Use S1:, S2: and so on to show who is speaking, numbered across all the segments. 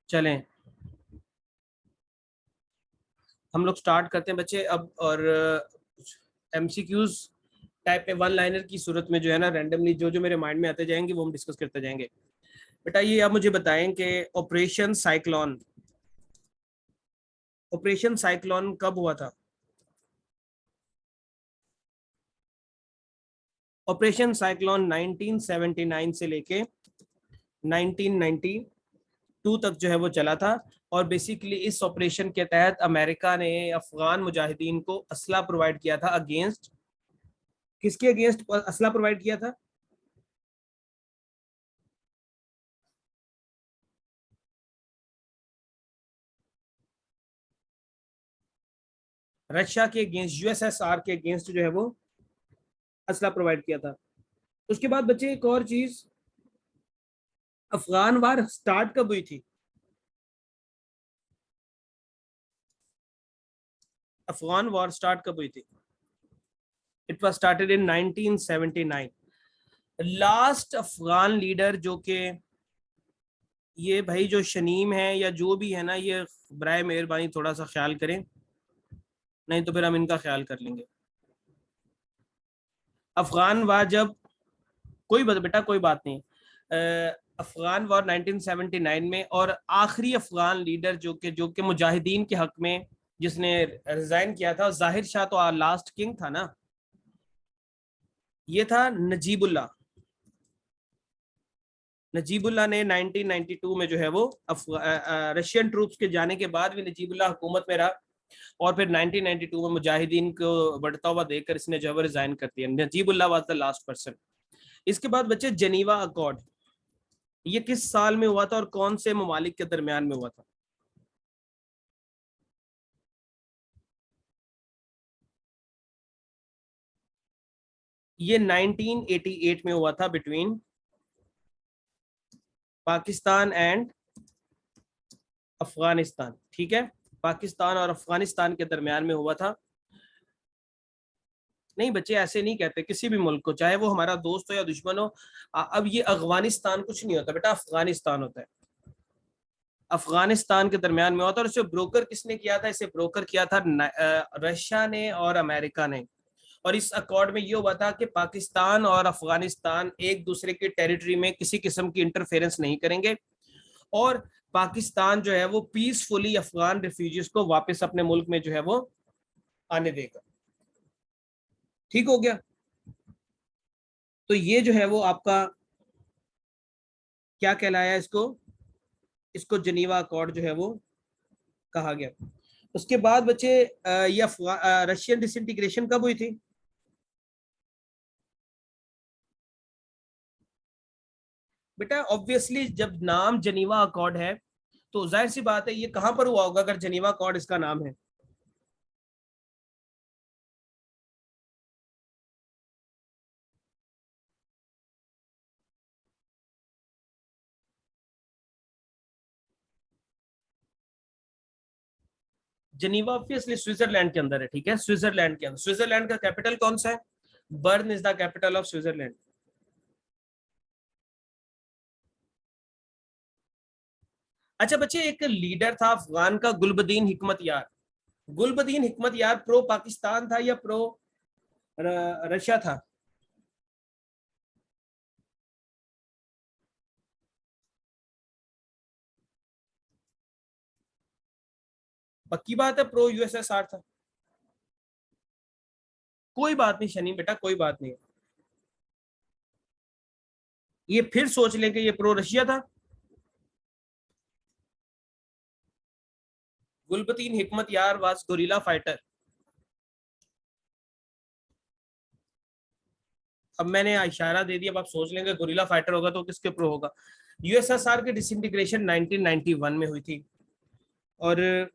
S1: चलें हम लोग स्टार्ट करते हैं बच्चे अब। और एमसीक्यूज टाइप में वन लाइनर की सूरत में जो है ना, रैंडमली जो जो मेरे माइंड में आते जाएंगे वो हम डिस्कस करते जाएंगे। बेटा ये आप मुझे बताएं कि ऑपरेशन साइक्लोन कब हुआ था? ऑपरेशन साइक्लोन 1979 से लेके 1992 तक जो है वो चला था। और बेसिकली इस ऑपरेशन के तहत अमेरिका ने अफगान मुजाहिदीन को असला प्रोवाइड किया था अगेंस्ट, किसके अगेंस्ट असला प्रोवाइड किया था? रशिया के अगेंस्ट, यूएसएसआर के अगेंस्ट जो है वो असला प्रोवाइड किया था। उसके बाद बच्चे एक और चीज, अफगान वार स्टार्ट कब हुई थी? अफगान वॉर स्टार्ट कब हुई थी? It was started in 1979। Last Afghan leader जो कि, ये भाई जो शनीम है या जो भी है ना, ये बराए मेहरबानी थोड़ा सा ख्याल करें, नहीं तो फिर हम इनका ख्याल कर लेंगे। अफगान वार जब, कोई बात बेटा कोई बात नहीं। अफगान वॉर 1979 में, और आखिरी अफगान लीडर जो कि मुजाहिदीन के हक में जिसने रिजाइन किया था, जाहिर शाह तो लास्ट किंग था ना, ये था नजीबुल्ला। नजीबुल्ला ने 1992 में जो है वो रशियन ट्रूप्स के जाने के बाद भी नजीबुल्ला हुकूमत में रहा, और फिर 1992 में मुजाहिदीन को बढ़ता हुआ देखकर इसने जो है रिजाइन कर दिया। Najibullah was the last person. इसके बाद बच्चे जेनीवा अकॉर्ड, ये किस साल में हुआ था और कौन से ममालिक के दरमियान में हुआ था? ये 1988 में हुआ था, बिटवीन पाकिस्तान एंड अफगानिस्तान। ठीक है, पाकिस्तान और अफगानिस्तान के दरमियान में हुआ था। नहीं बच्चे ऐसे नहीं कहते किसी भी मुल्क को, चाहे वो हमारा दोस्त हो या दुश्मन हो। अब ये अफगानिस्तान कुछ नहीं होता बेटा, अफगानिस्तान होता है। अफगानिस्तान के दरमियान में हुआ था। और इसे ब्रोकर किसने किया था? इसे ब्रोकर किया था रशिया ने और अमेरिका ने। और इस अकॉर्ड में ये हुआ था कि पाकिस्तान और अफगानिस्तान एक दूसरे के टेरिटरी में किसी किस्म की इंटरफेरेंस नहीं करेंगे, और पाकिस्तान जो है वो पीसफुली अफगान रिफ्यूजीज को वापस अपने मुल्क में जो है वो आने देगा। ठीक हो गया? तो ये जो है वो आपका क्या कहलाया, इसको इसको जनीवा अकॉर्ड जो है वो कहा गया। उसके बाद बच्चे ये रशियन डिसइंटीग्रेशन कब हुई थी? बेटा ऑब्वियसली जब नाम जनीवा अकॉर्ड है तो जाहिर सी बात है ये कहां पर हुआ होगा, अगर जनीवा अकॉर्ड इसका नाम है। जनीवा ऑब्वियसली स्विट्जरलैंड के अंदर है। ठीक है, स्विट्जरलैंड के अंदर। स्विट्जरलैंड का कैपिटल कौन सा है? Burn is the capital of Switzerland. अच्छा बच्चे, एक लीडर था अफगान का, गुलबदीन हिकमत यार। गुलबदीन हिकमत यार प्रो पाकिस्तान था या प्रो रशिया था? पक्की बात है प्रो यूएसएसआर था? कोई बात नहीं शनी बेटा, कोई बात नहीं। ये फिर सोच लें कि ये प्रो रशिया था। गुलबदीन हिकमत यार वाज गोरिल्ला फाइटर। अब मैंने इशारा दे दिया, अब आप सोच लेंगे गोरिल्ला फाइटर होगा तो किसके प्रो होगा। यूएसएसआर की डिसइंटीग्रेशन 1991 में हुई थी, और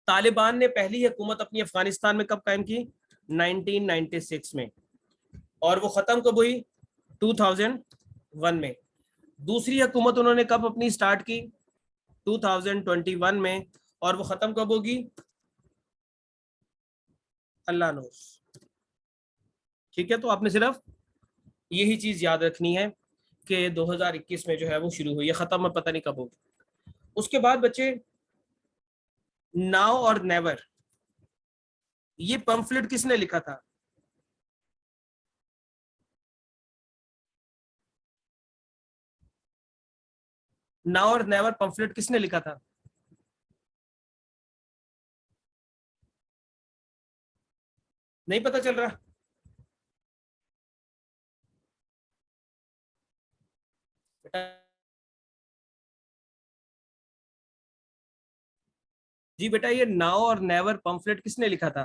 S1: तालिबान ने पहली हुकूमत अपनी अफगानिस्तान में कब कायम की? 1996 में। और वो खत्म कब हुई? 2001 में। दूसरी हुकूमत उन्होंने कब अपनी स्टार्ट की? 2021 में। और वो खत्म कब होगी? अल्लाह नोस। ठीक है, तो आपने सिर्फ यही चीज याद रखनी है के 2021 में जो है वो शुरू हुई है, खत्म में पता नहीं कब होगी। उसके बाद बच्चे नाउ और नेवर, ये पंफलेट किसने लिखा था? नाउ और नेवर पंफलेट किसने लिखा था? नहीं पता चल रहा? जी बेटा, ये नाउ और नेवर पंफलेट किसने लिखा था?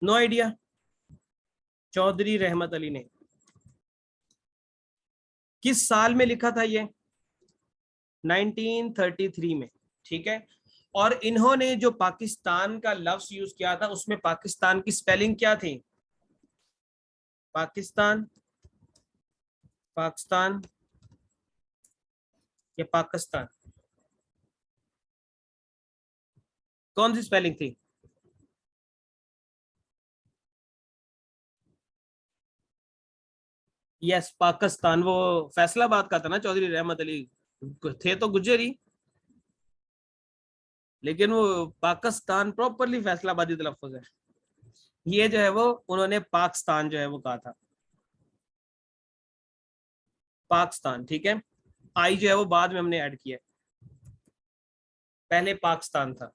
S1: No idea. चौधरी रहमत अली ने। किस साल में लिखा था ये? 1933 में। ठीक है। और इन्होंने जो पाकिस्तान का लफ्ज यूज किया था उसमें पाकिस्तान की स्पेलिंग क्या थी? पाकिस्तान, पाकिस्तान या पाकिस्तान, कौन सी स्पेलिंग थी? यस, पाकिस्तान। वो फैसलाबाद का था ना चौधरी रहमत अली, थे तो गुजर ही, लेकिन वो पाकिस्तान प्रॉपरली फैसलाबादी तलफ्फुज है। ये जो है वो उन्होंने पाकिस्तान जो है वो कहा था, पाकिस्तान। ठीक है। आई जो है वो बाद में हमने ऐड किया है, पहले पाकिस्तान था।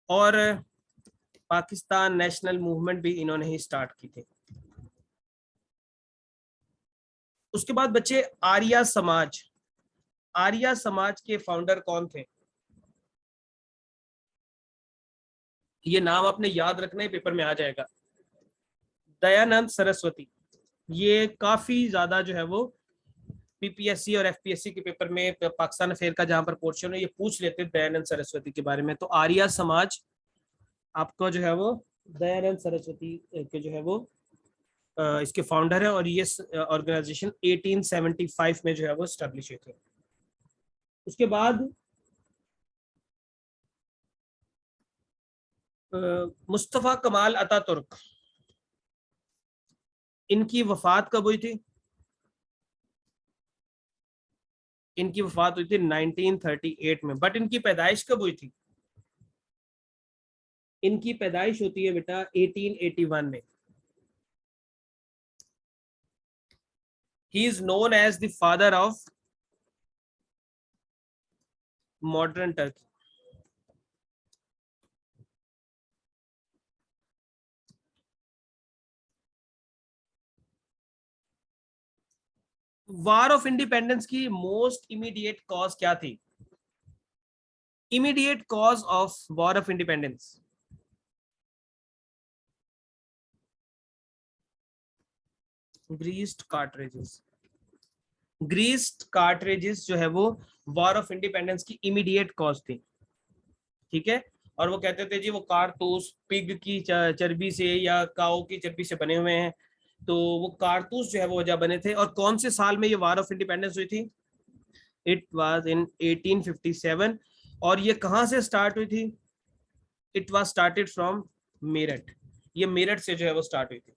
S1: और पाकिस्तान नेशनल मूवमेंट भी इन्होंने ही स्टार्ट की थी। उसके बाद बच्चे आर्या समाज, आर्या समाज के फाउंडर कौन थे? ये नाम आपने याद रखना है, पेपर में आ जाएगा। दयानंद सरस्वती। ये काफी ज्यादा जो है वो पीपीएससी और एफपीएससी के पेपर में, पाकिस्तान अफेयर का जहां पर पोर्शन है, ये पूछ लेते हैं दयानंद सरस्वती के बारे में। तो आर्या समाज आपको जो है वो दयानंद सरस्वती के जो है वो इसके फाउंडर है, और ये ऑर्गेनाइजेशन 1875 में जो है वो स्टैब्लिश हुए थे। उसके बाद मुस्तफा कमाल अतातुर्क, इनकी वफात कब हुई थी? इनकी वफात हुई थी 1938 में, बट इनकी पैदाइश कब हुई थी? इनकी पैदाइश होती है बेटा 1881 में। He is known as the father of modern Turkey. War of independence की मोस्ट इमीडिएट कॉज क्या थी? Immediate cause of war of independence. Greased cartridges. Greased cartridges जो है वो वॉर ऑफ इंडिपेंडेंस की इमीडिएट कॉज थी। ठीक है। और वो कहते थे जी वो कारतूस पिग की चर्बी से या काऊ की चर्बी से बने हुए हैं, तो वो कारतूस जो है वो वजह बने थे। और कौन से साल में ये वॉर ऑफ इंडिपेंडेंस हुई थी? It was in 1857। और ये कहां से स्टार्ट हुई थी? It was started from Meerut. ये मेरठ से जो है वो स्टार्ट हुई थी।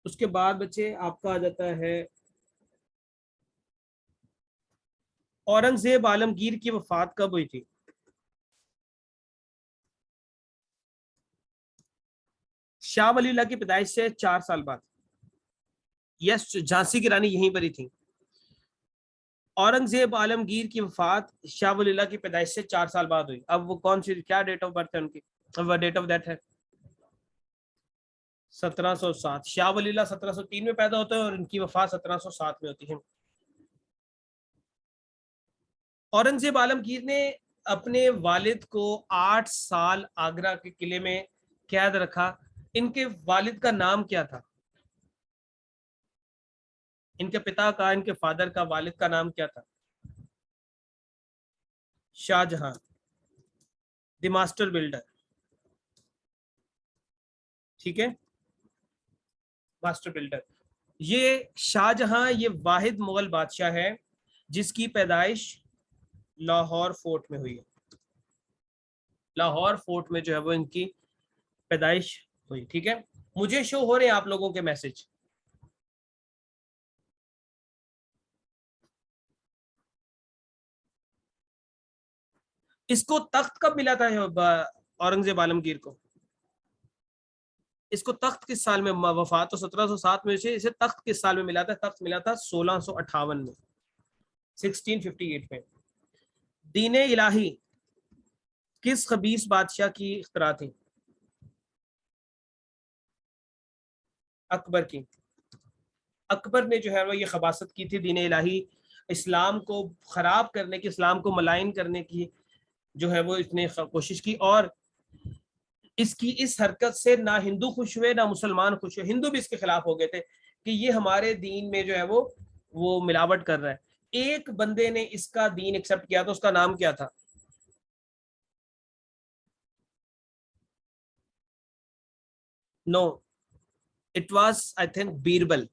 S1: उसके बाद बच्चे आपका आ जाता है औरंगजेब आलमगीर की वफात कब हुई थी? शाह वलील्ला की पैदाइश से 4 साल बाद। यस, झांसी की रानी यहीं पर ही थी। औरंगजेब आलमगीर की वफात शाह वलील्ला की पैदाइश से 4 साल बाद हुई। अब वो कौन सी, क्या डेट ऑफ बर्थ है उनकी? अब डेट ऑफ डेथ है 1707। शाह वलील्ला 1703 में पैदा होते हैं और इनकी वफात 1707 में होती है। औरंगजेब आलमगीर ने अपने वालिद को 8 साल आगरा के किले में कैद रखा। इनके वालिद का नाम क्या था? इनके पिता का, इनके फादर का, वालिद का नाम क्या था? Shahjahan, the master builder. ठीक है। Master builder. ये शाहजहां ये वाहिद मुगल बादशाह है जिसकी पैदाइश लाहौर फोर्ट में हुई है। लाहौर फोर्ट में जो है वो इनकी पैदाइश हुई। ठीक है, मुझे शो हो रहे हैं आप लोगों के मैसेज। इसको तख्त कब मिला था औरंगजेब आलमगीर को? इसको तख्त किस साल में, वफात तो 1707 में, इसे तख्त किस साल में मिला था? तख्त मिला था 1658 में, 1658 में। दीन इलाही किस खबीस बादशाह की इख्तरा थी? अकबर की। अकबर ने जो है वो ये खबासत की थी दीन इलाही, इस्लाम को खराब करने की, इस्लाम को मलाइन करने की जो है वो इसने कोशिश की। और इसकी इस हरकत से ना हिंदू खुश हुए ना मुसलमान खुश हुए, हिंदू भी इसके खिलाफ हो गए थे कि ये हमारे दीन में जो है वो मिलावट कर रहा है। एक बंदे ने इसका दीन एक्सेप्ट किया, तो उसका नाम क्या था? No, it was I think Birbal.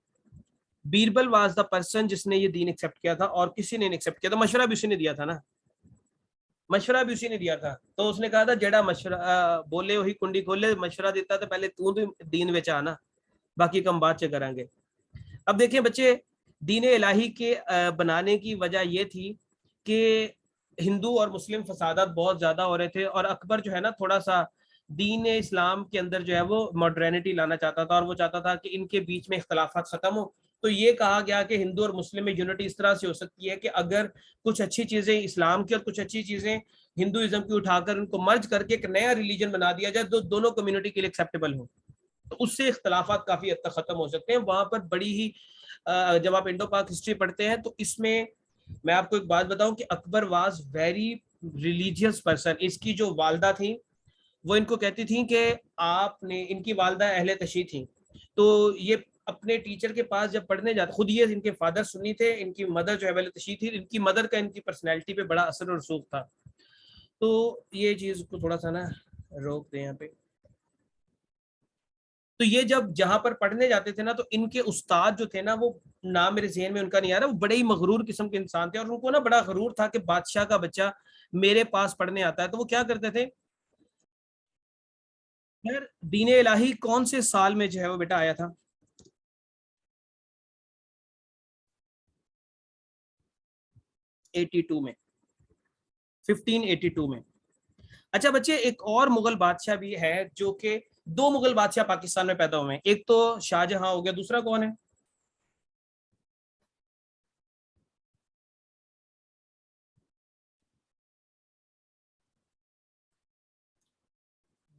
S1: Birbal was the person जिसने ये दीन एक्सेप्ट किया था, और किसी ने एक्सेप्ट किया था। मशवरा भी उसी ने दिया था ना, मशवरा भी उसी ने दिया था। तो उसने कहा था जेड़ा मशवरा बोले वही कुंडी खोले, मशवरा देता था पहले तू तो दीन बेचा आना, बाकी कम बात से करेंगे। अब देखिए बच्चे, दीन इलाही के बनाने की वजह यह थी कि हिंदू और मुस्लिम फसादात बहुत ज्यादा हो रहे थे, और अकबर जो है ना थोड़ा सा दीन इस्लाम के अंदर जो है वो मॉडर्निटी लाना चाहता था, और वो चाहता था कि इनके बीच में इख्तलाफात खत्म हो। तो ये कहा गया कि हिंदू और मुस्लिम में यूनिटी इस तरह से हो सकती है कि अगर कुछ अच्छी चीजें इस्लाम की और कुछ अच्छी चीजें हिंदुइज्म की उठाकर उनको मर्ज करके एक नया रिलीजन बना दिया जाए जो दोनों कम्युनिटी के लिए एक्सेप्टेबल हो, तो उससे इख्तलाफात काफी हद तक खत्म हो सकते हैं। वहां पर बड़ी ही जब आप इंडो पाक हिस्ट्री पढ़ते हैं तो इसमें मैं आपको एक बात बताऊं कि Akbar was very religious person. इसकी जो वालदा थी वो इनको कहती थी कि आपने, इनकी वालदा अहले तशी थी, तो ये अपने टीचर के पास जब पढ़ने जाते, खुद ये इनके फादर सुन्नी थे, इनकी मदर जो है अहले तशी थी, इनकी मदर का इनकी पर्सनैलिटी पे बड़ा असर और रसूख था। तो ये चीज को थोड़ा सा ना रोक दें यहाँ पे। तो ये जब जहां पर पढ़ने जाते थे ना, तो इनके उस्ताद जो थे ना, वो नाम मेरे जहन में उनका नहीं आ रहा, वो बड़े ही मगरूर किस्म के इंसान थे, और उनको ना बड़ा गरूर था कि बादशाह का बच्चा मेरे पास पढ़ने आता है। तो वो क्या करते थे, यार दीन इलाही कौन से साल में जो है वो बेटा आया था? 82 में, 1582 में। अच्छा बच्चे, एक और मुगल बादशाह भी है जो कि, दो मुगल बादशाह पाकिस्तान में पैदा हुए हैं, एक तो शाहजहां हो गया, दूसरा कौन है?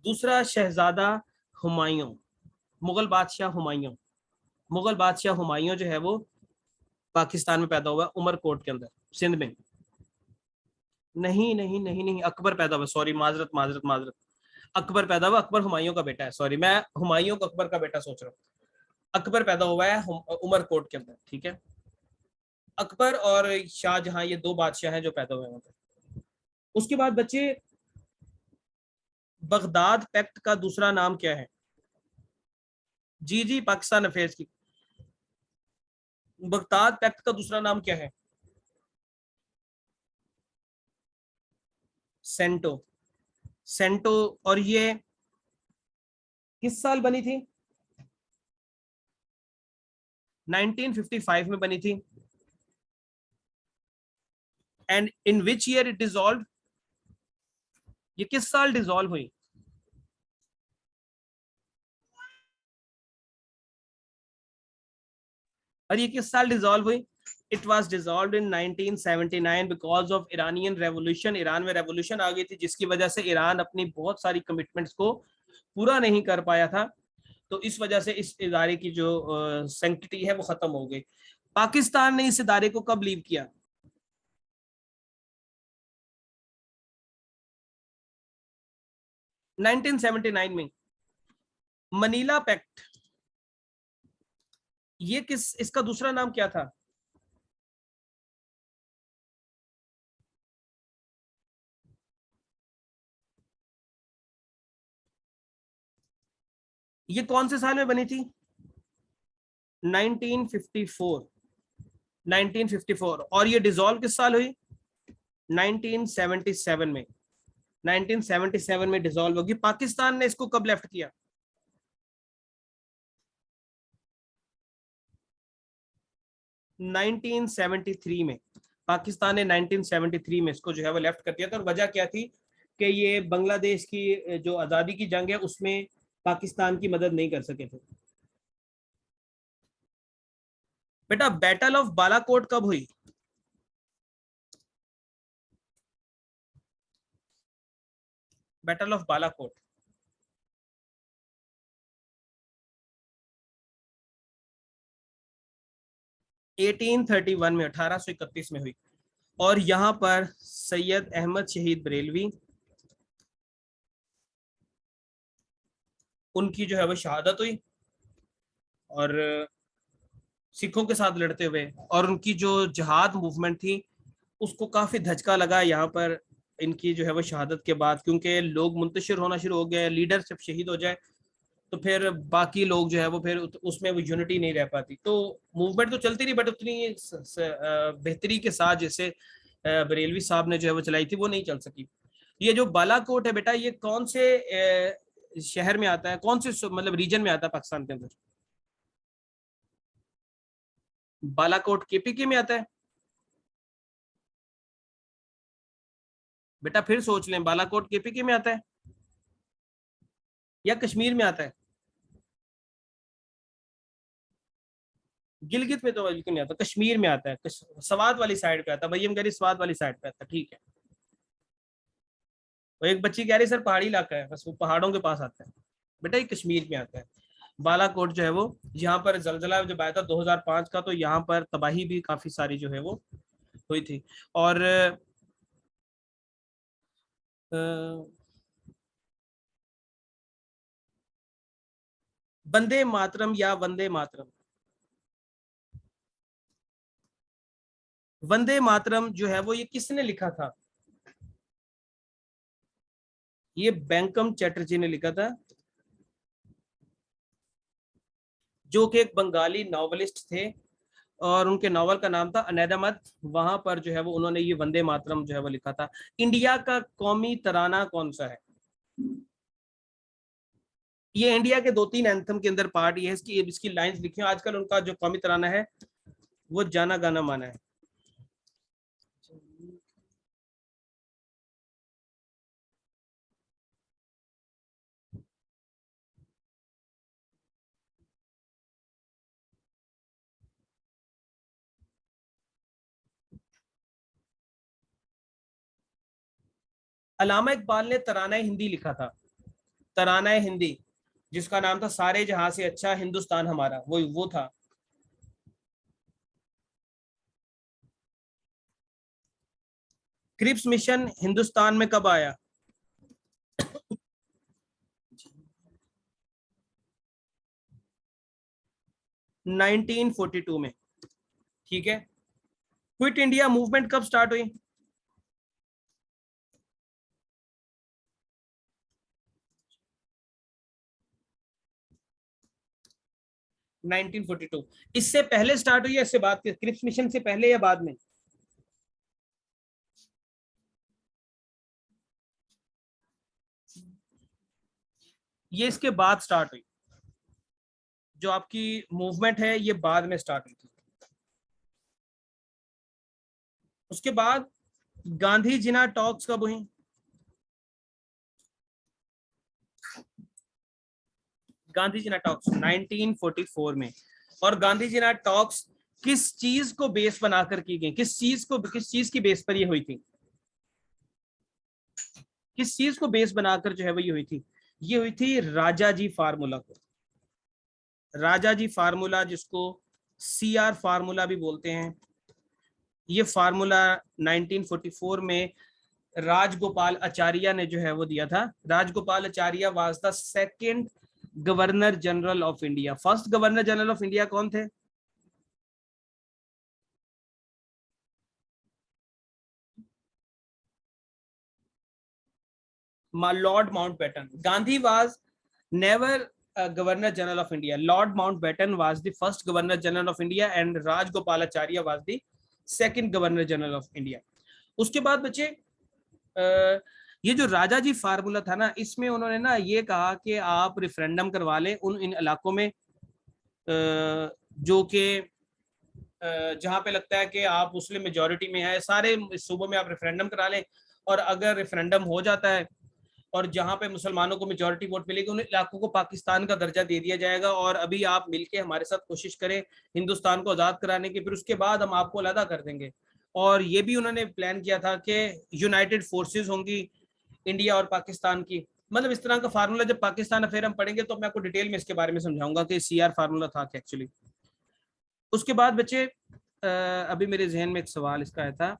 S1: दूसरा शहजादा हुमायूं, मुगल बादशाह हुमायूं। मुगल बादशाह हुमायूं जो है वो पाकिस्तान में पैदा हुआ, उमरकोट के अंदर, सिंध में। नहीं नहीं नहीं नहीं, अकबर पैदा हुआ, सॉरी, माजरत माजरत माजरत। अकबर पैदा हुआ, अकबर हुमायूं का बेटा है, सॉरी, मैं हुमायूं को अकबर का बेटा सोच रहा हूँ। अकबर पैदा हुआ है उमरकोट के अंदर, ठीक है। अकबर और शाहजहां ये दो बादशाह हैं जो पैदा हुए हैं। उसके बाद बच्चे, बगदाद पैक्ट का दूसरा नाम क्या है? जी जी, पाकिस्तान अफेयर्स की। बगदाद पैक्ट का दूसरा नाम क्या है? सेंटो। सेंटो। और ये किस साल बनी थी? 1955 में बनी थी। And in which year it dissolve? ये किस साल डिसॉल्व हुई? और ये किस साल डिसॉल्व हुई? It was dissolved in 1979 because of Iranian revolution. Iran में रेवोल्यूशन आ गई थी जिसकी वजह से ईरान अपनी बहुत सारी कमिटमेंट्स को पूरा नहीं कर पाया था। तो इस वजह से इस इदारे की जो सेंक्टिटी है वो खत्म हो गई। पाकिस्तान ने इस इदारे को कब लीव किया? 1979 में। मनीला पैक्ट, ये किस, इसका दूसरा नाम क्या था? ये कौन से साल में बनी थी? 1954, 1954। और ये डिसॉल्व किस साल हुई? 1977 में। 1977 में डिसॉल्व होगी। पाकिस्तान ने इसको कब लेफ्ट किया? 1973 में। पाकिस्तान ने 1973 में इसको जो है वो लेफ्ट कर दिया था। और वजह क्या थी कि ये बांग्लादेश की जो आज़ादी की जंग है उसमें पाकिस्तान की मदद नहीं कर सके थे। बेटा बैटल ऑफ बालाकोट कब हुई? बैटल ऑफ बालाकोट 1831 में, 1831 में हुई। और यहां पर सैयद अहमद शहीद बरेलवी, उनकी जो है वो शहादत हुई। और सिखों के साथ लड़ते हुए, और उनकी जो जिहाद मूवमेंट थी उसको काफी धचका लगा यहाँ पर इनकी जो है वो शहादत के बाद, क्योंकि लोग मुंतशिर होना शुरू हो गए। लीडर जब शहीद हो जाए तो फिर बाकी लोग जो है वो फिर उसमें वो यूनिटी नहीं रह पाती। तो मूवमेंट तो चलती रही, बट उतनी बेहतरी के साथ जैसे बरेलवी साहब ने जो है वो चलाई थी वो नहीं चल सकी। ये जो बालाकोट है बेटा, ये कौन से शहर में आता है, कौन से मतलब रीजन में आता है पाकिस्तान के अंदर? बालाकोट केपीके में आता है। बेटा फिर सोच लें, बालाकोट केपीके में आता है या कश्मीर में आता है? गिलगित में तो बिल्कुल नहीं आता, कश्मीर में आता है। सवात वाली साइड पे आता है। भाई हम कह रही सवात वाली साइड पे आता है, ठीक है। तो एक बच्ची कह रही सर पहाड़ी इलाका है, बस वो पहाड़ों के पास आता है। बेटा ये कश्मीर में आता है। बालाकोट जो है वो, यहाँ पर जलजला जब आया था 2005 का, तो यहाँ पर तबाही भी काफी सारी जो है वो हुई थी। और वंदे मातरम या वंदे मातरम, वंदे मातरम जो है वो ये किसने लिखा था? ये बैंकम चैटर्जी ने लिखा था, जो कि एक बंगाली नॉवलिस्ट थे। और उनके नॉवल का नाम था अनैदामत। वहां पर जो है वो उन्होंने ये वंदे मातरम जो है वो लिखा था। इंडिया का कौमी तराना कौन सा है? ये इंडिया के दो तीन एंथम के अंदर पार्ट ये है। इसकी इसकी लाइंस लिखी हैं। आजकल उनका जो कौमी तराना है वो जाना गाना माना है। अल्लामा इकबाल ने तराना हिंदी लिखा था। तराना हिंदी, जिसका नाम था सारे जहां से अच्छा हिंदुस्तान हमारा, वो था। क्रिप्स मिशन हिंदुस्तान में कब आया? 1942 में। ठीक है। क्विट इंडिया मूवमेंट कब स्टार्ट हुई? 1942। इससे पहले स्टार्ट हुई या इससे बाद? क्रिप्स मिशन से पहले या बाद में? ये इसके बाद स्टार्ट हुई। जो आपकी मूवमेंट है ये बाद में स्टार्ट हुई थी। उसके बाद गांधी जिना टॉक्स कब हुई? गांधी जिना टॉक्स 1944 में। और गांधी जिना टॉक्स किस चीज को बेस बनाकर की गई? किस चीज की बेस पर ये हुई थी? किस चीज को बेस बनाकर जो है वो ये हुई थी? ये हुई थी राजा जी फार्मूला को। राजा जी फार्मूला, जिसको CR फार्मूला भी बोलते हैं। ये फार्मूला 1944 में राजगोपाल आचार्य ने जो है वो दिया था। Rajagopal Acharya was the second governor general of India. First governor general of India कौन थे? Lord Mountbatten. Gandhi was never Governor General of India. Lord Mountbatten was the first Governor General of India and Rajgopalacharya was the second Governor General of India. उसके बाद बच्चे ये जो राजा जी formula था ना, इसमें उन्होंने ना ये कहा कि आप रेफरेंडम करवा लें उन इन इलाकों में जो कि जहां पे लगता है कि आप मुस्लिम मेजोरिटी में है, सारे सूबों में आप रेफरेंडम करा लें, और अगर रेफरेंडम हो जाता है और जहां पे मुसलमानों को मेजोरिटी वोट मिलेगी, उन इलाकों को पाकिस्तान का दर्जा दे दिया जाएगा, और अभी आप मिलके हमारे साथ कोशिश करें हिंदुस्तान को आज़ाद कराने की, फिर उसके बाद हम आपको अलग कर देंगे। और ये भी उन्होंने प्लान किया था कि यूनाइटेड फोर्सेस होंगी इंडिया और पाकिस्तान की। मतलब इस तरह का फार्मूला जब पाकिस्तान अफेयर हम पढ़ेंगे तो मैं आपको डिटेल में इसके बारे में समझाऊंगा कि सीआर फार्मूला था क्या एक्चुअली। उसके बाद बच्चे अभी मेरे जहन में एक सवाल इसका आया था।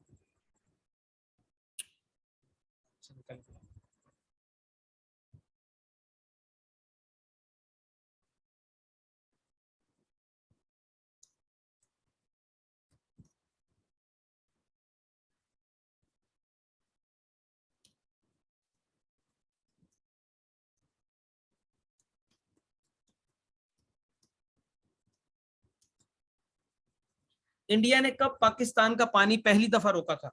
S1: इंडिया ने कब पाकिस्तान का पानी पहली दफा रोका था?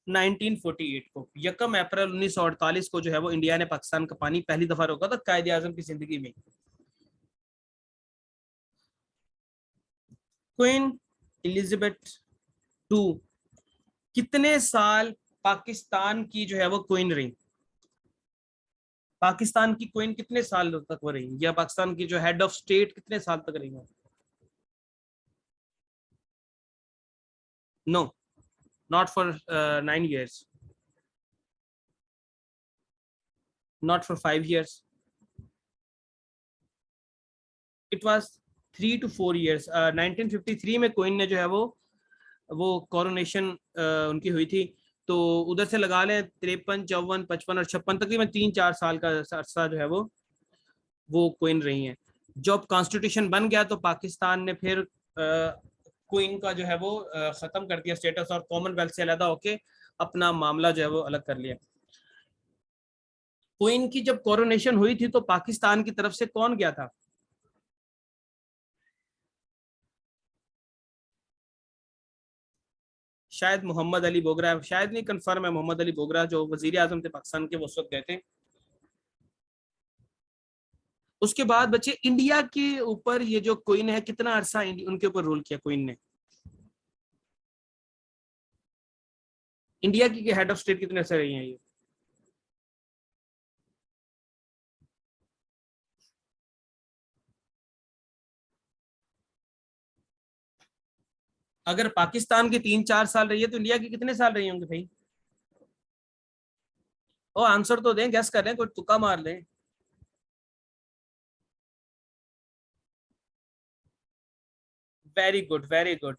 S1: नाइनटीन 48 को, 1 अप्रैल 1948 को जो है वो इंडिया ने पाकिस्तान का पानी पहली दफा रोका था कायदे आजम की जिंदगी में। क्वीन एलिजाबेथ टू कितने साल पाकिस्तान की जो है वो क्वीन रही? पाकिस्तान की क्वीन कितने साल तक वो रही, या पाकिस्तान की जो हेड ऑफ स्टेट कितने साल तक रही? No, not for 9 years, not for 5 years, it was 3 to 4 years। 1953 में क्वीन ने जो है वो कोरोनेशन उनकी हुई थी, तो उधर से लगा लें 53, 54, 55 और 56, तकरीबन 3-4 साल का अरसा जो है वो क्वीन रही हैं। जब कॉन्स्टिट्यूशन बन गया तो पाकिस्तान ने फिर क्वीन का जो है वो खत्म कर दिया स्टेटस, और कॉमनवेल्थ से अलग होके अपना मामला जो है वो अलग कर लिया। क्वीन की जब कोरोनेशन हुई थी तो पाकिस्तान की तरफ से कौन गया था? शायद मोहम्मद अली बोगरा, शायद नहीं, कंफर्म है मोहम्मद अली बोगरा जो वजीर आजम थे पाकिस्तान के, वो उस वक्त गए थे। उसके बाद बच्चे इंडिया के ऊपर ये जो क्वीन है कितना अरसा उनके ऊपर रूल किया क्वीन ने? इंडिया की हेड ऑफ स्टेट कितने अरसा रही हैं ये? अगर पाकिस्तान की 3-4 साल रही है तो इंडिया की कितने साल रही होंगे भाई? ओ आंसर तो दें, गैस कर रहे हैं, कोई तुक्का मार लें। Very good, very good.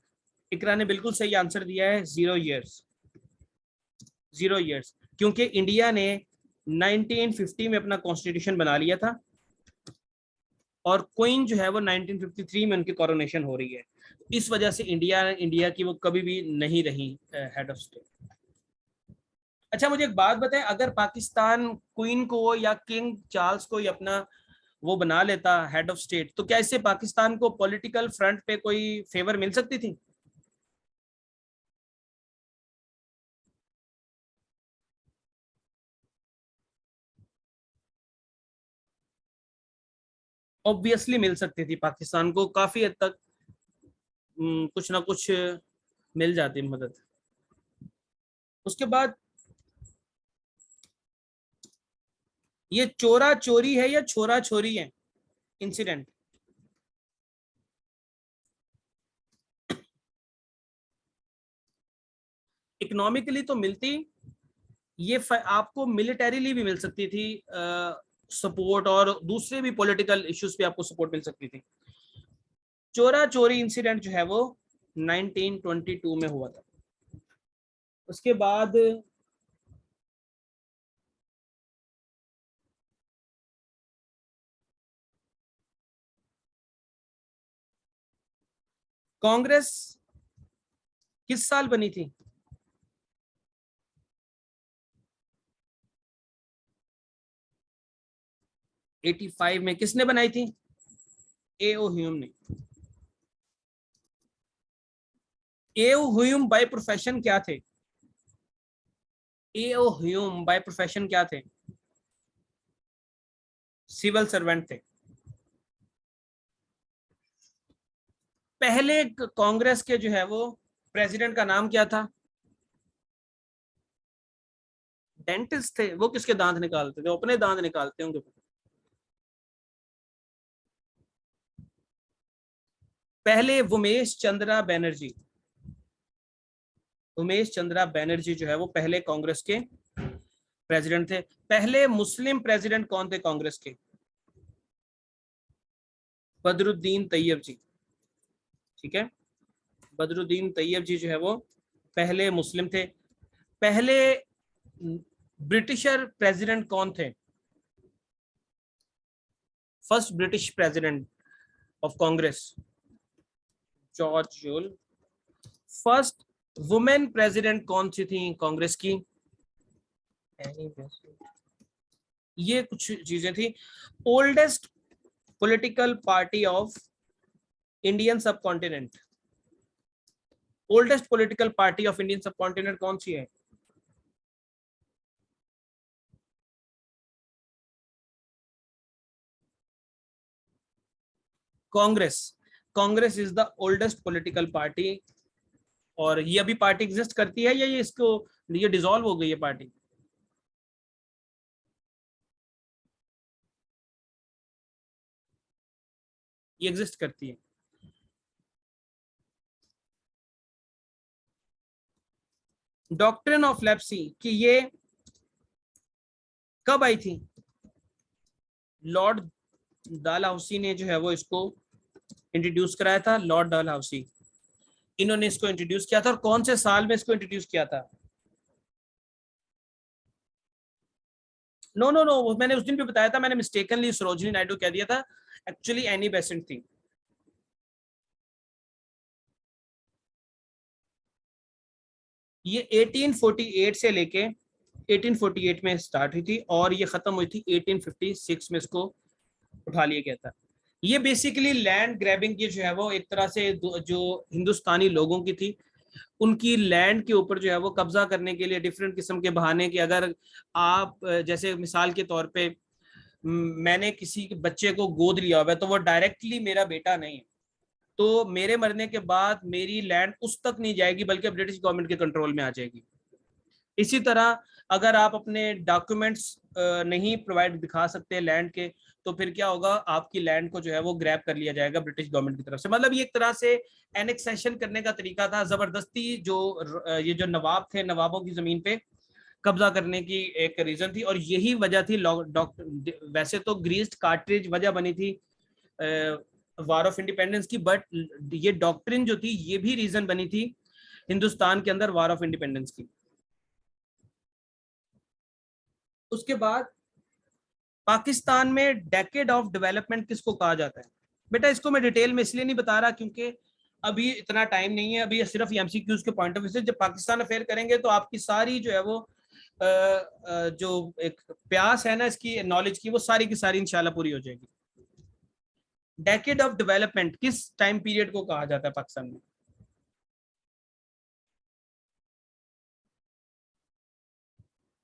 S1: Iqra ने बिल्कुल सही आंसर दिया है, 0 years। 0 years, क्योंकि इंडिया ने 1950 में अपना कॉन्स्टिट्यूशन बना लिया था, और क्वीन जो है वो 1953 में उनकी कोरोनेशन हो रही है। इस वजह से इंडिया की वो कभी भी नहीं रही हेड ऑफ स्टेट। अच्छा मुझे एक बात बताएं, अगर पाकिस्तान क्वीन को या किंग चार्ल्स को ही अपना वो बना लेता हेड ऑफ स्टेट, तो क्या इससे पाकिस्तान को पॉलिटिकल फ्रंट पे कोई फेवर मिल सकती थी? ऑब्वियसली मिल सकती थी, पाकिस्तान को काफी हद तक कुछ ना कुछ मिल जाती मदद। उसके बाद ये चोरा चोरी है या छोरा छोरी है इंसिडेंट? इकोनॉमिकली तो मिलती, ये आपको मिलिटरीली भी मिल सकती थी सपोर्ट, और दूसरे भी पॉलिटिकल इश्यूज पे आपको सपोर्ट मिल सकती थी। चोरा चोरी इंसिडेंट जो है वो 1922 में हुआ था। उसके बाद कांग्रेस किस साल बनी थी? 85 में। किसने बनाई थी? एओ ह्यूम ने। एओ ह्यूम बाय प्रोफेशन क्या थे? एओ ह्यूम बाय प्रोफेशन क्या थे? सिविल सर्वेंट थे। पहले कांग्रेस के जो है वो प्रेसिडेंट का नाम क्या था? डेंटिस्ट थे। वो किसके दांत निकालते थे? अपने दांत निकालते होंगे। पहले उमेश चंद्रा बनर्जी, उमेश चंद्रा बनर्जी जो है वो पहले कांग्रेस के प्रेसिडेंट थे। पहले मुस्लिम प्रेसिडेंट कौन थे कांग्रेस के? बदरुद्दीन तैयब जी। ठीक है, बदरुद्दीन तैयब जी जो है वो पहले मुस्लिम थे। पहले ब्रिटिशर प्रेसिडेंट कौन थे? First British president of Congress, George Yule. First women president कौन सी थी कांग्रेस की? ये कुछ चीजें थी। Oldest political party of Indian subcontinent, oldest political party of Indian subcontinent कौन सी है? Congress. Congress is the oldest political party. और ये अभी पार्टी एग्जिस्ट करती है या ये इसको ये डिसॉल्व हो गई है पार्टी? ये एग्जिस्ट करती है। डॉक्ट्रिन ऑफ लेप्सी कि ये कब आई थी? लॉर्ड डालहाउसी ने जो है वो इसको इंट्रोड्यूस कराया था। लॉर्ड डालहाउसी, इन्होंने इसको इंट्रोड्यूस किया था। और कौन से साल में इसको इंट्रोड्यूस किया था? नो नो नो, मैंने उस दिन भी बताया था, मैंने मिस्टेकनली सरोजिनी नायडू कह दिया था, एक्चुअली एनी बेसेंट थी। ये 1848 से लेके 1848 में स्टार्ट हुई थी और ये खत्म हुई थी 1856 में, इसको उठा लिया गया था। ये बेसिकली लैंड ग्रैबिंग की जो है वो एक तरह से जो हिंदुस्तानी लोगों की थी, उनकी लैंड के ऊपर जो है वो कब्जा करने के लिए डिफरेंट किस्म के बहाने कि अगर आप जैसे मिसाल के तौर पे मैंने किसी के बच्चे को गोद लिया हुआ है तो वो डायरेक्टली मेरा बेटा नहीं है, तो मेरे मरने के बाद मेरी लैंड उस तक नहीं जाएगी बल्कि ब्रिटिश गवर्नमेंट के कंट्रोल में आ जाएगी। इसी तरह अगर आप अपने डॉक्यूमेंट्स नहीं प्रोवाइड दिखा सकते लैंड के, तो फिर क्या होगा, आपकी लैंड को जो है वो ग्रैब कर लिया जाएगा ब्रिटिश गवर्नमेंट की तरफ से। मतलब ये एक तरह से एनेक्सेशन करने का तरीका था, जबरदस्ती जो ये जो नवाब थे, नवाबों की जमीन पे कब्जा करने की एक रीजन थी। और यही वजह थी वैसे तो ग्रीस्ड कार्ट्रिज वजह बनी थी वार ऑफ इंडिपेंडेंस की, बट ये डॉक्ट्रिन जो थी ये भी रीजन बनी थी हिंदुस्तान के अंदर वार ऑफ इंडिपेंडेंस की। उसके बाद पाकिस्तान में डेकेड ऑफ डेवलपमेंट किसको कहा जाता है? बेटा इसको मैं डिटेल में इसलिए नहीं बता रहा क्योंकि अभी इतना टाइम नहीं है, अभी सिर्फ एमसीक्यूज के पॉइंट ऑफ व्यू से जब पाकिस्तान अफेयर करेंगे तो आपकी सारी जो है वो जो एक प्यास है ना इसकी नॉलेज की, वो सारी की सारी इंशाल्लाह पूरी हो जाएगी। डेकेड ऑफ डेवलपमेंट किस टाइम पीरियड को कहा जाता है पाकिस्तान में?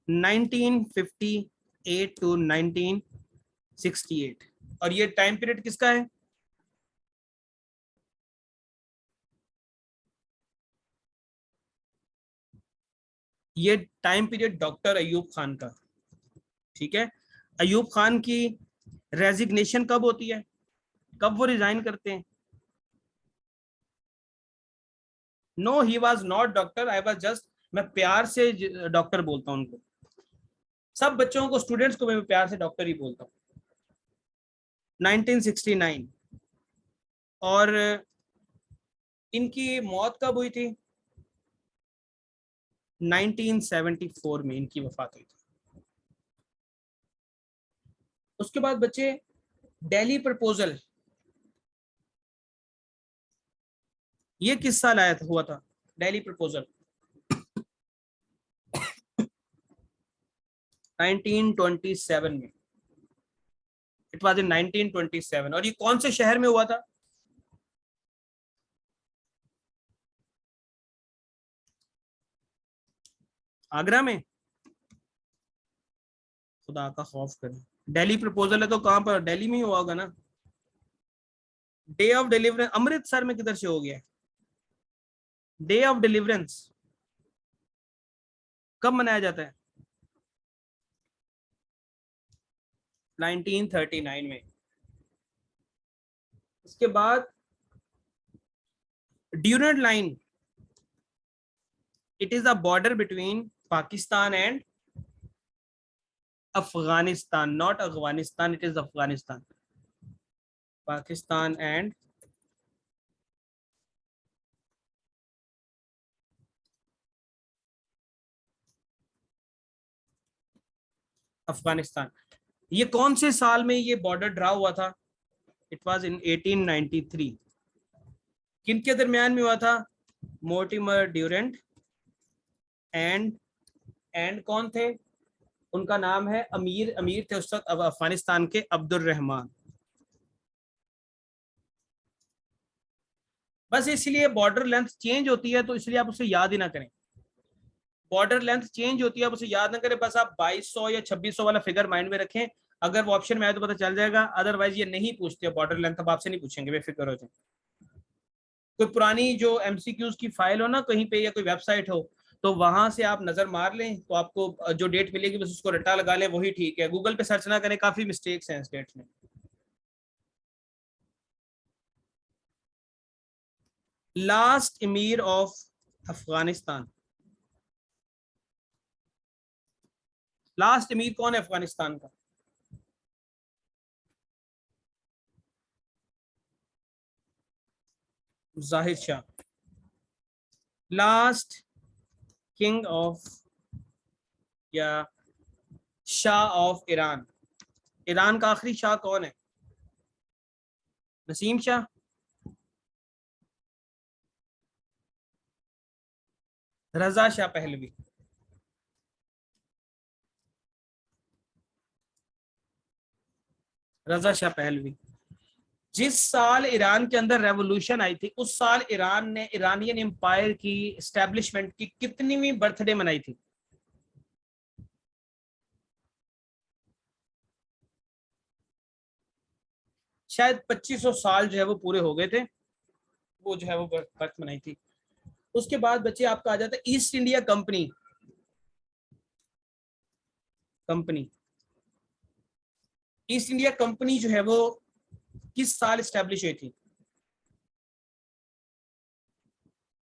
S1: 1958 टू 1968। और ये टाइम पीरियड किसका है? ये time period doctor Ayub Khan का। ठीक है, अयूब खान की रेजिग्नेशन कब होती है, कब वो रिजाइन करते हैं? No, he was not doctor, I was just, मैं प्यार से डॉक्टर बोलता हूँ उनको, सब बच्चों को स्टूडेंट्स को मैं प्यार से डॉक्टर ही बोलता हूँ। 1969। और इनकी मौत कब हुई थी? 1974 में इनकी वफात हुई थी। उसके बाद बच्चे दिल्ली प्रपोजल, ये किस साल आया था, हुआ था दिल्ली प्रपोजल? 1927 में। It was in 1927। और ये कौन से शहर में हुआ था? आगरा में। खुदा का खौफ करे, दिल्ली प्रपोजल है तो कहां पर, दिल्ली में ही हुआ होगा ना। डे ऑफ डिलीवरेंस अमृतसर में किधर से हो गया? डे ऑफ डिलीवरेंस कब मनाया जाता है? 1939 में। इसके बाद Durand line, it is a border between Pakistan and Afghanistan, not Afghanistan, it is Afghanistan. Pakistan and Afghanistan. ये कौन से साल में ये बॉर्डर ड्रा हुआ था? It was in 1893। किन के दरमियान में हुआ था? मोर्टिमर ड्यूरेंट एंड कौन थे? उनका नाम है अमीर, अमीर थे उस वक्त अब अफगानिस्तान के, अब्दुल रहमान। बस इसलिए बॉर्डर लेंथ चेंज होती है तो इसलिए आप उसे याद ही ना करें। बॉर्डर लेंथ चेंज होती है, आप उसे याद ना करें, बस आप 2200 या 2600 वाला फिगर माइंड में रखें। अगर वो ऑप्शन में आए तो पता चल जाएगा, अदरवाइज ये नहीं पूछते बॉर्डर लेंथ, अब आपसे नहीं पूछेंगे, बेफिक्र हो जाए। कोई पुरानी जो एमसीक्यूज की फाइल हो ना कहीं पे, या कोई वेबसाइट हो, तो वहां से आप नजर मार लें तो आपको जो डेट मिलेगी बस उसको रटा लगा लें, वही ठीक है। गूगल पे सर्च ना करें, काफी मिस्टेक्स हैं इस डेट में। लास्ट अमीर ऑफ अफगानिस्तान, लास्ट अमीर कौन है अफगानिस्तान का? जाहिर शाह। लास्ट किंग ऑफ या शाह ऑफ ईरान, ईरान का आखिरी शाह कौन है? नसीम शाह, रजा शाह पहलवी। रजा शाह पहलवी। जिस साल ईरान के अंदर रेवोल्यूशन आई थी उस साल ईरान ने ईरानियन एम्पायर की एस्टेब्लिशमेंट की कितनीवीं बर्थडे मनाई थी? शायद 2500 साल जो है वो पूरे हो गए थे, वो जो है वो बर्थ मनाई थी। उसके बाद बच्चे आपका आ जाता है east India company. Company east India company जो है वो किस साल स्टैब्लिश हुई थी?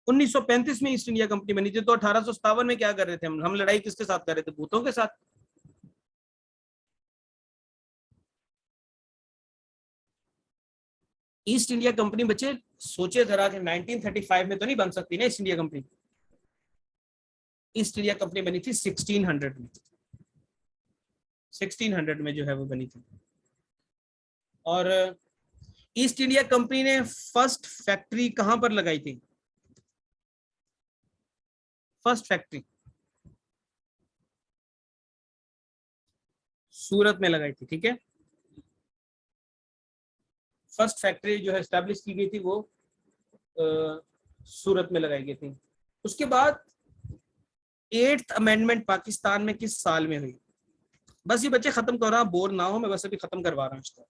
S1: 1935 में ईस्ट इंडिया कंपनी बनी थी। तो 1857 में क्या कर रहे थे हम लड़ाई किसके साथ कर रहे थे? भूतों के साथ। ईस्ट इंडिया कंपनी बच्चे सोचे जरा कि 1935 में तो नहीं बन सकती ना east India company. East India company बनी थी 1600 में, 1600 में जो है वो बनी थी। और ईस्ट इंडिया कंपनी ने फर्स्ट फैक्ट्री कहां पर लगाई थी? फर्स्ट फैक्ट्री सूरत में लगाई थी, ठीक है। फर्स्ट फैक्ट्री जो है स्टैब्लिश की गई थी वो सूरत में लगाई गई थी। उसके बाद एट्थ अमेंडमेंट पाकिस्तान में किस साल में हुई? बस ये बच्चे खत्म कर रहा, बोर ना हो, मैं बस अभी खत्म करवा रहा हूँ इसको।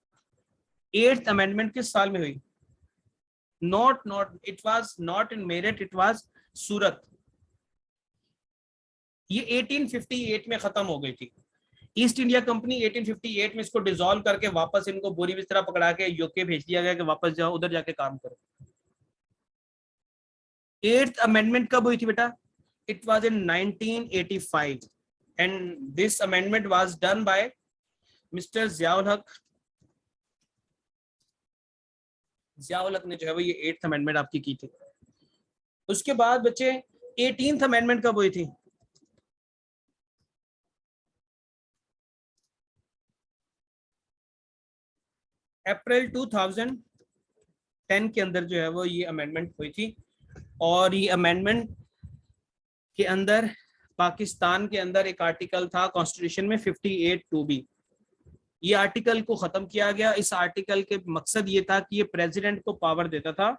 S1: एट्थ अमेंडमेंट किस साल में हुई? Not it was not in Meerut, it was Surat. ये 1858 में खत्म हो गई थी। ईस्ट इंडिया कंपनी 1858 में इसको डिसॉल्व करके वापस इनको बोरी बिस्तरा पकड़ा के यूके भेज दिया गया कि वापस जाओ उधर जाके काम करो। एट्थ अमेंडमेंट कब हुई थी बेटा? It was in 1985 and this amendment was done by mister Ziaul हक। जियाउल हक ने जो है वो ये एट्थ अमेंडमेंट आपकी की थी। उसके बाद बच्चे 18th अमेंडमेंट कब हुई थी? अप्रैल 2010 के अंदर जो है वो ये अमेंडमेंट हुई थी। और ये अमेंडमेंट के अंदर पाकिस्तान के अंदर एक आर्टिकल था कॉन्स्टिट्यूशन में 58(2)B, ये आर्टिकल को खत्म किया गया। इस आर्टिकल के मकसद ये था कि ये प्रेसिडेंट को पावर देता था,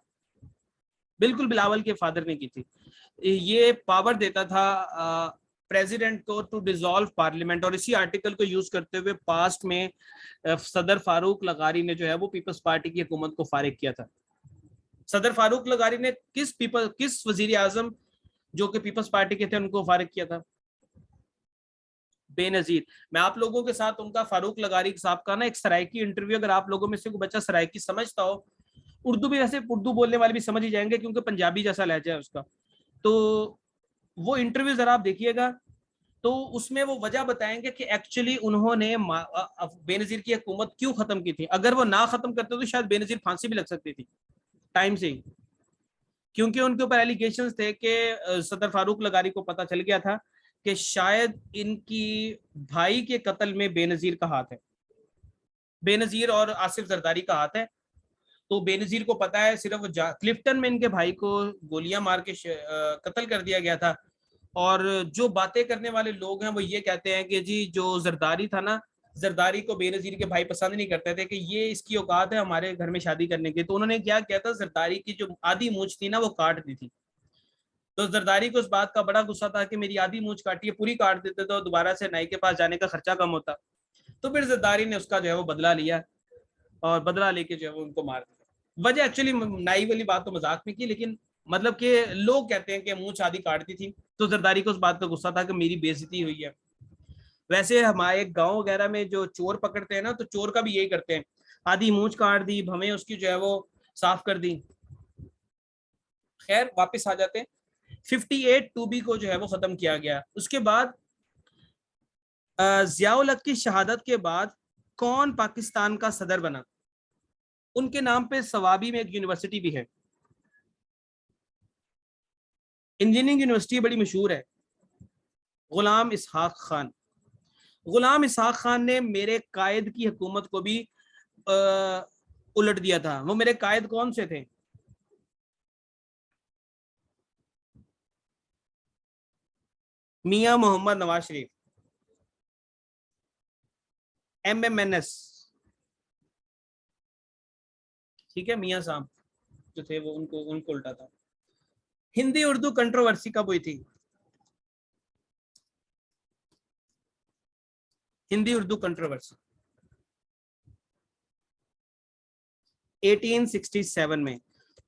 S1: बिल्कुल बिलावल के फादर ने की थी, ये पावर देता था प्रेसिडेंट को टू डिसॉल्व पार्लियामेंट। और इसी आर्टिकल को यूज करते हुए पास्ट में सदर फारूक लगारी ने जो है वो पीपल्स पार्टी की हुकूमत को फारिग किया था। सदर फारूक लगारी ने किस वजीर आजम जो कि पीपल्स पार्टी के थे उनको फारिग किया था? बेनजीर। मैं आप लोगों के साथ उनका फारूक लगारी साहब का ना एक सराइकी इंटरव्यू, अगर आप लोगों में से कोई बच्चा सराइकी समझता हो, उर्दू भी वैसे उर्दू बोलने वाले भी समझ ही जाएंगे क्योंकि पंजाबी जैसा लहजा है उसका, तो वो इंटरव्यू जरा आप देखिएगा, तो उसमें वो वजह बताएंगे कि एक्चुअली उन्होंने बेनजीर की हुकूमत क्यों खत्म की थी। अगर वो ना खत्म करते तो शायद बेनजीर फांसी भी लग सकती थी टाइम से ही, क्योंकि उनके ऊपर एलिगेशंस थे कि सदर फारूक लगारी को पता चल गया था कि शायद इनकी भाई के कत्ल में बेनजीर का हाथ है, बेनजीर और आसिफ जरदारी का हाथ है। तो बेनजीर को पता है, सिर्फ क्लिफ्टन में इनके भाई को गोलियां मार के कत्ल कर दिया गया था। और जो बातें करने वाले लोग हैं वो ये कहते हैं कि जी जो जरदारी था ना, जरदारी को बेनजीर के भाई पसंद नहीं करते थे कि ये इसकी औकात है हमारे घर में शादी करने की, तो उन्होंने क्या किया था, जरदारी की जो आधी मूंछ थी ना वो काट दी थी। तो जरदारी को इस बात का बड़ा गुस्सा था कि मेरी आधी मूंछ काटी है, पूरी काट देते तो दोबारा से नाई के पास जाने का खर्चा कम होता। तो फिर जरदारी ने उसका जो है वो बदला लिया और बदला लेके जो है वो उनको मार दिया। वजह एक्चुअली नाई वाली बात तो मजाक में की, लेकिन मतलब कि लोग कहते हैं कि मूंछ आधी काट दी थी, तो जरदारी को उस बात का गुस्सा था कि मेरी बेइज्जती हुई है। वैसे हमारे गांव वगैरह में जो चोर पकड़ते हैं ना, तो चोर का भी यही करते हैं, आधी मूंछ काट दी, हमें उसकी जो है वो साफ कर दी। खैर वापस आ जाते हैं, 58(2)B को जो है वो खत्म किया गया। उसके बाद जियाउल हक की शहादत के बाद कौन पाकिस्तान का सदर बना? उनके नाम पे सवाबी में एक यूनिवर्सिटी भी है, इंजीनियरिंग यूनिवर्सिटी बड़ी मशहूर है, गुलाम इसहाक खान। गुलाम इसहाक खान ने मेरे कायद की हुकूमत को भी उलट दिया था। वो मेरे कायद कौन से थे? मियां मोहम्मद नवाज शरीफ, MMNS, ठीक है, मियां साहब जो थे वो उनको उल्टा था। हिंदी उर्दू कंट्रोवर्सी कब हुई थी? हिंदी उर्दू कंट्रोवर्सी 1867 में।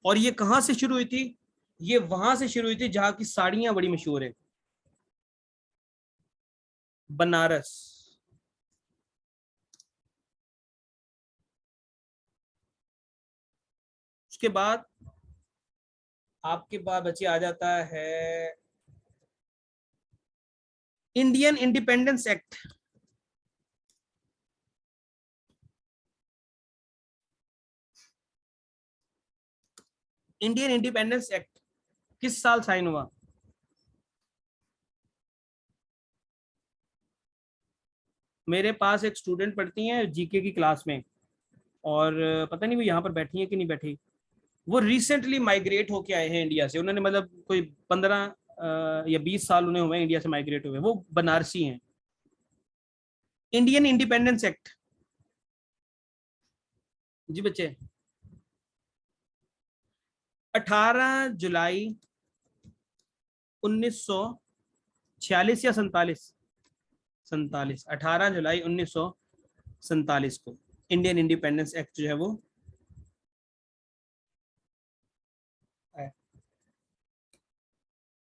S1: और ये कहां से शुरू हुई थी? ये वहां से शुरू हुई थी जहां की साड़ियां बड़ी मशहूर है, बनारस। उसके बाद आपके पास बच्चे आ जाता है Indian independence act. Indian independence act किस साल साइन हुआ? मेरे पास एक स्टूडेंट पढ़ती हैं जीके की क्लास में, और पता नहीं वो यहाँ पर बैठी है कि नहीं बैठी। वो रिसेंटली माइग्रेट होके आए हैं इंडिया से, उन्होंने मतलब कोई 15 या 20 साल उन्हें हुए इंडिया से माइग्रेट हुए, वो बनारसी हैं। इंडियन इंडिपेंडेंस एक्ट, जी बच्चे, 18 जुलाई 1946 या 47, 47, 18 जुलाई 1947 को इंडियन इंडिपेंडेंस एक्ट जो है वो है।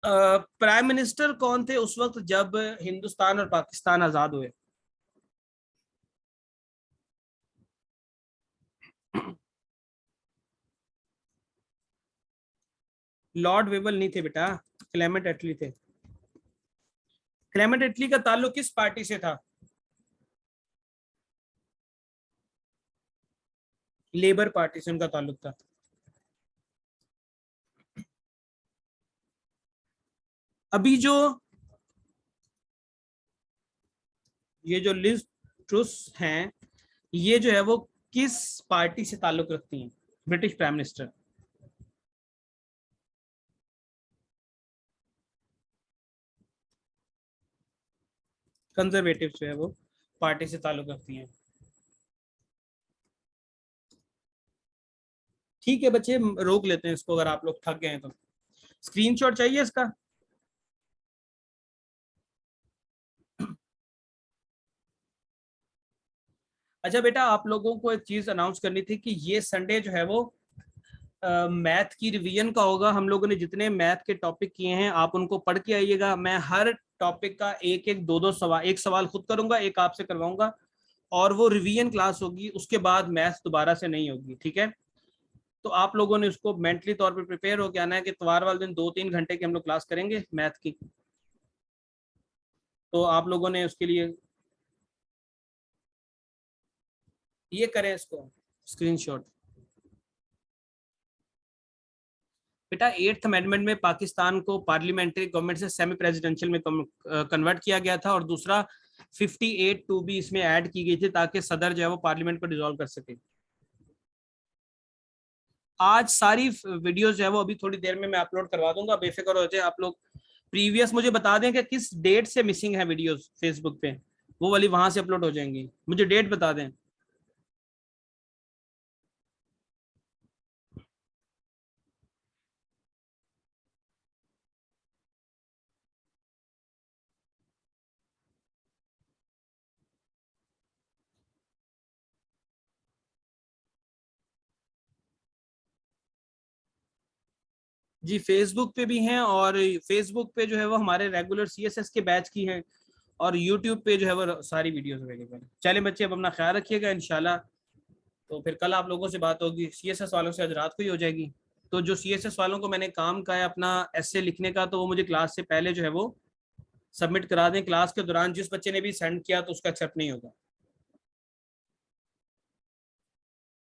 S1: प्राइम मिनिस्टर कौन थे उस वक्त जब हिंदुस्तान और पाकिस्तान आजाद हुए? लॉर्ड वेबल नहीं थे बेटा, क्लेमेंट एटली थे। क्लेमेंट एटली का ताल्लुक किस पार्टी से था? लेबर पार्टी से उनका ताल्लुक था। अभी जो ये जो लिज ट्रुस हैं, ये जो है वो किस पार्टी से ताल्लुक रखती हैं? British prime minister. कंजर्वेटिव जो है वो पार्टी से ताल्लुक रखती हैं। ठीक है बच्चे, रोक लेते हैं इसको, अगर आप लोग थक गए हैं तो। स्क्रीनशॉट चाहिए इसका? अच्छा बेटा, आप लोगों को एक चीज अनाउंस करनी थी कि ये संडे जो है वो मैथ की रिवीजन का होगा। हम लोगों ने जितने मैथ के टॉपिक किए हैं आप उनको पढ़ के आइएगा। मैं हर टॉपिक का एक एक दो दो सवाल, एक सवाल खुद करूंगा, एक आपसे करवाऊंगा, और वो रिवीजन क्लास होगी, उसके बाद मैथ्स दोबारा से नहीं होगी, ठीक है? तो आप लोगों ने उसको मेंटली तौर पे प्रिपेयर हो के आना है कि इतवार वाले दिन 2-3 घंटे की हम लोग क्लास करेंगे मैथ की। तो आप लोगों ने उसके लिए ये करें इसको स्क्रीनशॉट। बेटा 8th अमेंडमेंट में पाकिस्तान को पार्लियामेंट्री गवर्नमेंट से सेमी प्रेसिडेंशियल में कन्वर्ट किया गया था, और दूसरा 58(2) भी इसमें ऐड की गई थी ताकि सदर जो है वो पार्लियामेंट को डिसॉल्व कर सके। आज सारी वीडियोस जो है वो अभी थोड़ी देर में मैं अपलोड करवा दूंगा, बेफिक्र हो जाए आप लोग। प्रीवियस मुझे बता दें कि किस डेट से मिसिंग है वीडियोस फेसबुक पे, वो वाली वहां से अपलोड हो जाएंगी, मुझे डेट बता दें। जी फेसबुक पे भी हैं, और फेसबुक पे जो है वो हमारे रेगुलर सीएसएस के बैच की हैं, और यूट्यूब पे जो है वो सारी वीडियोस अवेलेबल है। चले बच्चे, अब अपना ख्याल रखिएगा इंशाल्लाह। तो फिर कल आप लोगों से बात होगी, सीएसएस वालों से आज रात को ही हो जाएगी। तो जो सीएसएस वालों को मैंने काम कहा है अपना एसए लिखने का, तो वो मुझे क्लास से पहले जो है वो सबमिट करा दें। क्लास के दौरान जिस बच्चे ने भी सेंड किया तो उसका एक्सेप्ट नहीं होगा।